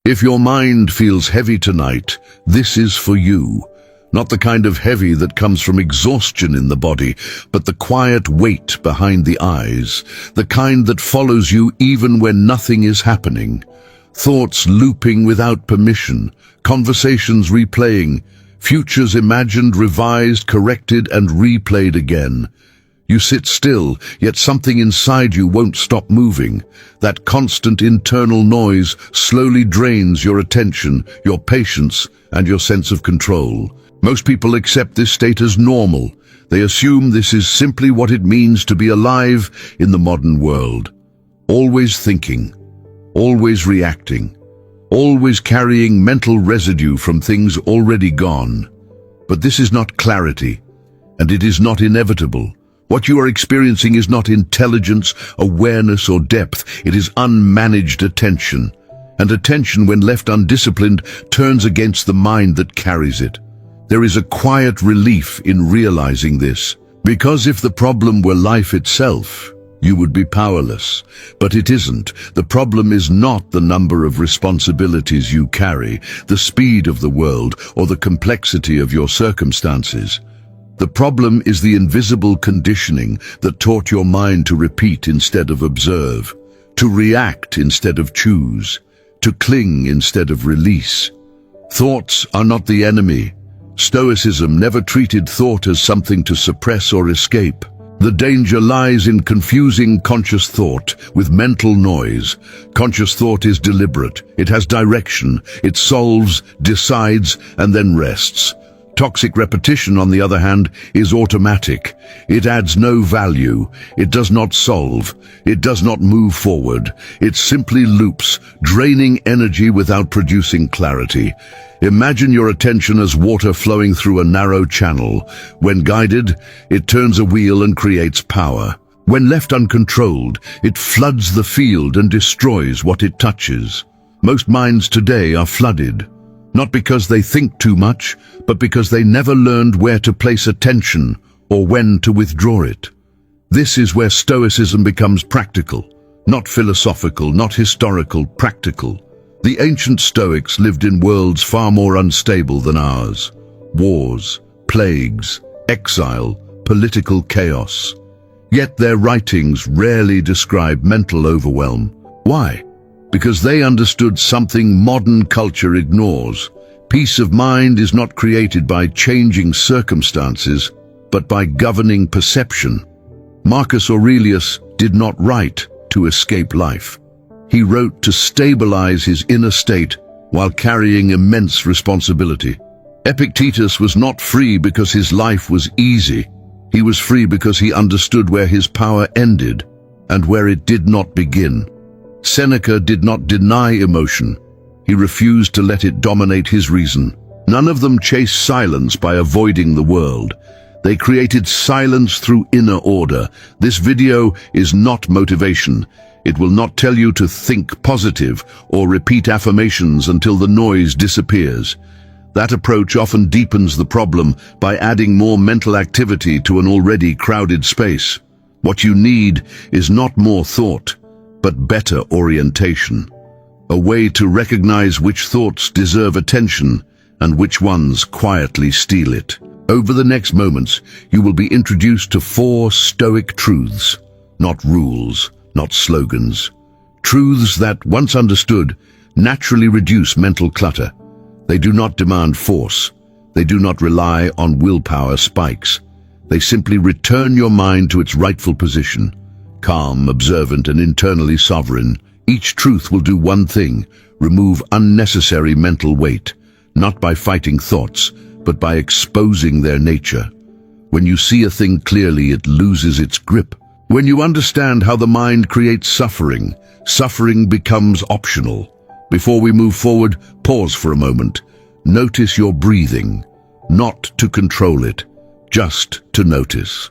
If your mind feels heavy tonight, this is for you. Not the kind of heavy that comes from exhaustion in the body, but the quiet weight behind the eyes, the kind that follows you even when nothing is happening. Thoughts looping without permission, conversations replaying, futures imagined, revised, corrected, and replayed again. You sit still, yet something inside you won't stop moving. That constant internal noise slowly drains your attention, your patience, and your sense of control. Most people accept this state as normal. They assume this is simply what it means to be alive in the modern world. Always thinking, always reacting, always carrying mental residue from things already gone. But this is not clarity, and it is not inevitable. What you are experiencing is not intelligence, awareness, or depth. It is unmanaged attention. And attention, when left undisciplined, turns against the mind that carries it. There is a quiet relief in realizing this, because if the problem were life itself, you would be powerless. But it isn't. The problem is not the number of responsibilities you carry, the speed of the world, or the complexity of your circumstances. The problem is the invisible conditioning that taught your mind to repeat instead of observe, to react instead of choose, to cling instead of release. Thoughts are not the enemy. Stoicism never treated thought as something to suppress or escape. The danger lies in confusing conscious thought with mental noise. Conscious thought is deliberate. It has direction. It solves, decides, and then rests. Toxic repetition, on the other hand, is automatic. It adds no value. It does not solve. It does not move forward. It simply loops, draining energy without producing clarity. Imagine your attention as water flowing through a narrow channel. When guided, it turns a wheel and creates power. When left uncontrolled, it floods the field and destroys what it touches. Most minds today are flooded. Not because they think too much, but because they never learned where to place attention or when to withdraw it. This is where Stoicism becomes practical, not philosophical, not historical, practical. The ancient Stoics lived in worlds far more unstable than ours. Wars, plagues, exile, political chaos. Yet their writings rarely describe mental overwhelm. Why? Because they understood something modern culture ignores. Peace of mind is not created by changing circumstances, but by governing perception. Marcus Aurelius did not write to escape life. He wrote to stabilize his inner state while carrying immense responsibility. Epictetus was not free because his life was easy. He was free because he understood where his power ended and where it did not begin. Seneca did not deny emotion. He refused to let it dominate his reason. None of them chased silence by avoiding the world. They created silence through inner order. This video is not motivation. It will not tell you to think positive or repeat affirmations until the noise disappears. That approach often deepens the problem by adding more mental activity to an already crowded space. What you need is not more thought, but better orientation. A way to recognize which thoughts deserve attention and which ones quietly steal it. Over the next moments, you will be introduced to 4 Stoic truths, not rules, not slogans. Truths that, once understood, naturally reduce mental clutter. They do not demand force. They do not rely on willpower spikes. They simply return your mind to its rightful position. Calm, observant, and internally sovereign. Each truth will do one thing: remove unnecessary mental weight, not by fighting thoughts, but by exposing their nature. When you see a thing clearly, it loses its grip. When you understand how the mind creates suffering, suffering becomes optional. Before we move forward, pause for a moment. Notice your breathing, not to control it, just to notice.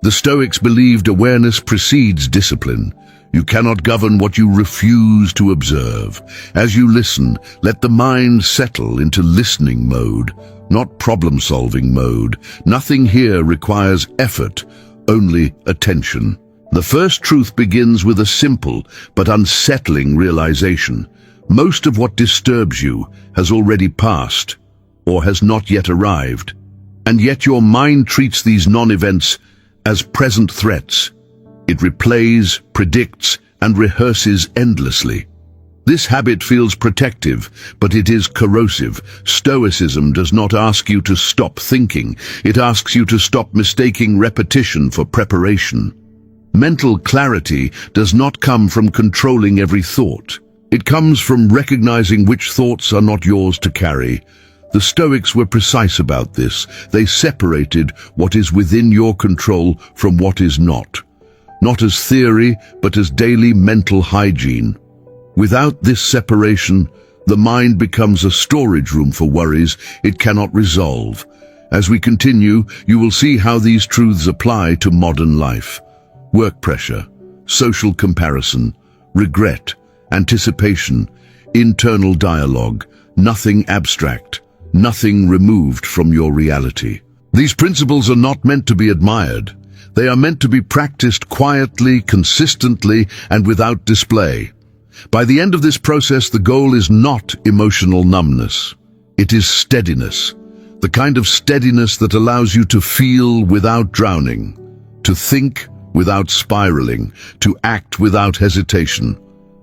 The Stoics believed awareness precedes discipline. You cannot govern what you refuse to observe. As you listen, let the mind settle into listening mode, not problem-solving mode. Nothing here requires effort, only attention. The first truth begins with a simple but unsettling realization. Most of what disturbs you has already passed or has not yet arrived, and yet your mind treats these non-events as present threats. It replays, predicts, and rehearses endlessly. This habit feels protective, but it is corrosive. Stoicism does not ask you to stop thinking. It asks you to stop mistaking repetition for preparation. Mental clarity does not come from controlling every thought. It comes from recognizing which thoughts are not yours to carry. The Stoics were precise about this. They separated what is within your control from what is not. Not as theory, but as daily mental hygiene. Without this separation, the mind becomes a storage room for worries it cannot resolve. As we continue, you will see how these truths apply to modern life. Work pressure, social comparison, regret, anticipation, internal dialogue, nothing abstract, nothing removed from your reality. These principles are not meant to be admired. They are meant to be practiced quietly, consistently, and without display. By the end of this process, the goal is not emotional numbness. It is steadiness. The kind of steadiness that allows you to feel without drowning, to think without spiraling, to act without hesitation.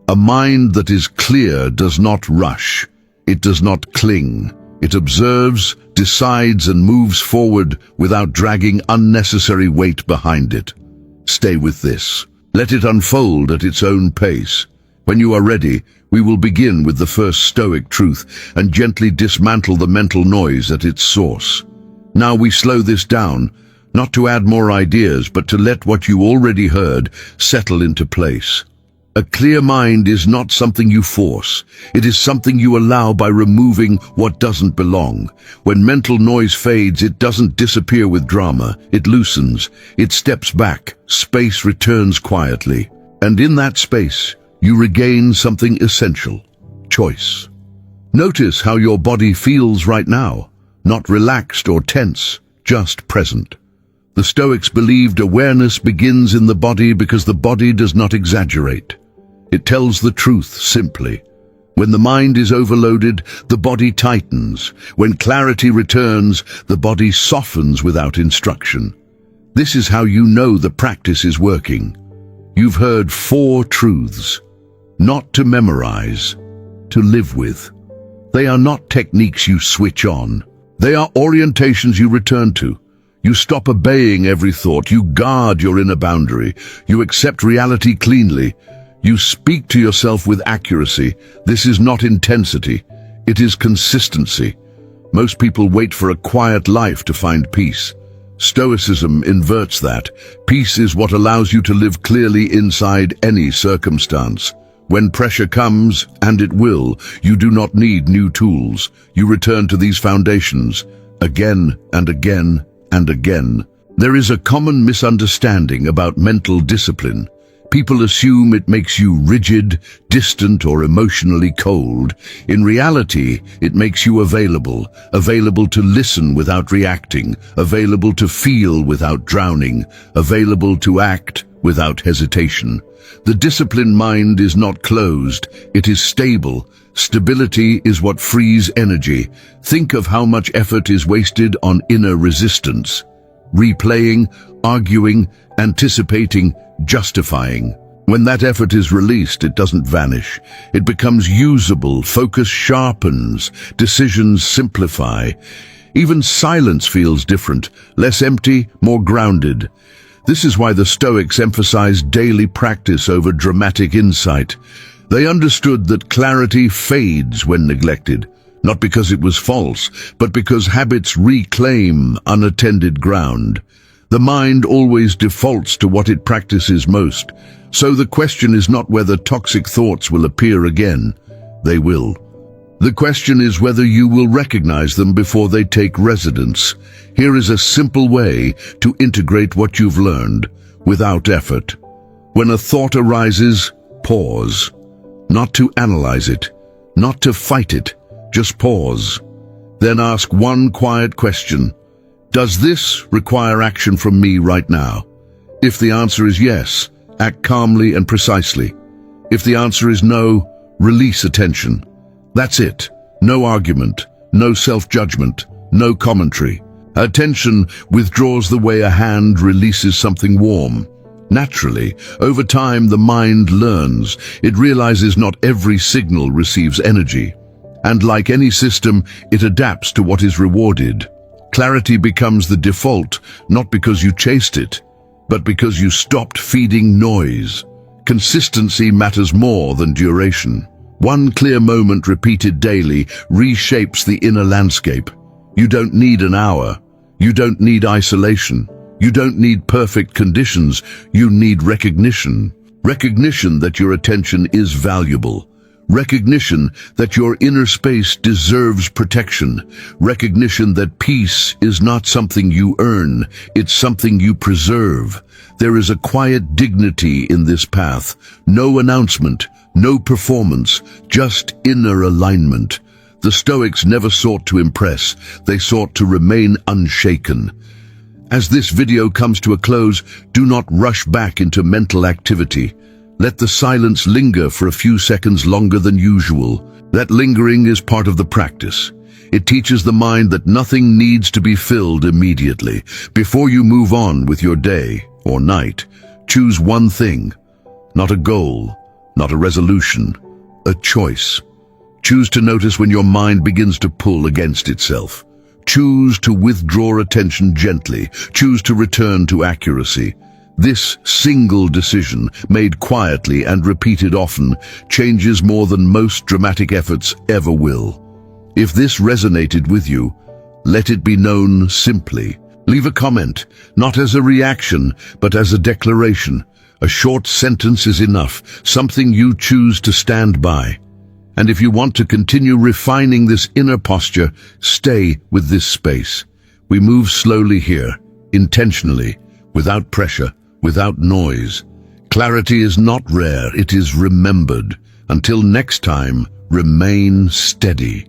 A mind that is clear does not rush. It does not cling. It observes, decides, and moves forward without dragging unnecessary weight behind it. Stay with this. Let it unfold at its own pace. When you are ready, we will begin with the first Stoic truth and gently dismantle the mental noise at its source. Now we slow this down, not to add more ideas, but to let what you already heard settle into place. A clear mind is not something you force. It is something you allow by removing what doesn't belong. When mental noise fades, it doesn't disappear with drama. It loosens. It steps back. Space returns quietly. And in that space, you regain something essential: choice. Notice how your body feels right now, not relaxed or tense, just present. The Stoics believed awareness begins in the body because the body does not exaggerate. It tells the truth simply. When the mind is overloaded, the body tightens. When clarity returns, the body softens without instruction. This is how you know the practice is working. You've heard 4 truths. Not to memorize, to live with. They are not techniques you switch on. They are orientations you return to. You stop obeying every thought. You guard your inner boundary. You accept reality cleanly. You speak to yourself with accuracy. This is not intensity. It is consistency. Most people wait for a quiet life to find peace. Stoicism inverts that. Peace is what allows you to live clearly inside any circumstance. When pressure comes, and it will, you do not need new tools. You return to these foundations again and again and again. There is a common misunderstanding about mental discipline. People assume it makes you rigid, distant, or emotionally cold. In reality, it makes you available to listen without reacting, available to feel without drowning, available to act without hesitation. The disciplined mind is not closed, it is stable. Stability is what frees energy. Think of how much effort is wasted on inner resistance. Replaying, arguing, anticipating, justifying. When that effort is released, it doesn't vanish. It becomes usable, focus sharpens, decisions simplify. Even silence feels different, less empty, more grounded. This is why the Stoics emphasized daily practice over dramatic insight. They understood that clarity fades when neglected, not because it was false, but because habits reclaim unattended ground. The mind always defaults to what it practices most, so the question is not whether toxic thoughts will appear again. They will. The question is whether you will recognize them before they take residence. Here is a simple way to integrate what you've learned without effort. When a thought arises, pause. Not to analyze it, not to fight it, just pause. Then ask one quiet question. Does this require action from me right now? If the answer is yes, act calmly and precisely. If the answer is no, Release attention. That's it. No argument, no self-judgment, no commentary. Attention withdraws the way a hand releases something warm. Naturally, over time the mind learns. It realizes not every signal receives energy. And like any system, it adapts to what is rewarded. Clarity becomes the default, not because you chased it, but because you stopped feeding noise. Consistency matters more than duration. One clear moment repeated daily reshapes the inner landscape. You don't need an hour. You don't need isolation. You don't need perfect conditions. You need recognition. Recognition that your attention is valuable. Recognition that your inner space deserves protection. Recognition that peace is not something you earn, it's something you preserve. There is a quiet dignity in this path. No announcement, no performance, just inner alignment. The Stoics never sought to impress, they sought to remain unshaken. As this video comes to a close, do not rush back into mental activity. Let the silence linger for a few seconds longer than usual. That lingering is part of the practice. It teaches the mind that nothing needs to be filled immediately. Before you move on with your day or night, choose one thing. Not a goal, not a resolution, a choice. Choose to notice when your mind begins to pull against itself. Choose to withdraw attention gently. Choose to return to accuracy. This single decision, made quietly and repeated often, changes more than most dramatic efforts ever will. If this resonated with you, let it be known simply. Leave a comment, not as a reaction, but as a declaration. A short sentence is enough, something you choose to stand by. And if you want to continue refining this inner posture, stay with this space. We move slowly here, intentionally, without pressure, without noise. Clarity is not rare, it is remembered. Until next time, remain steady.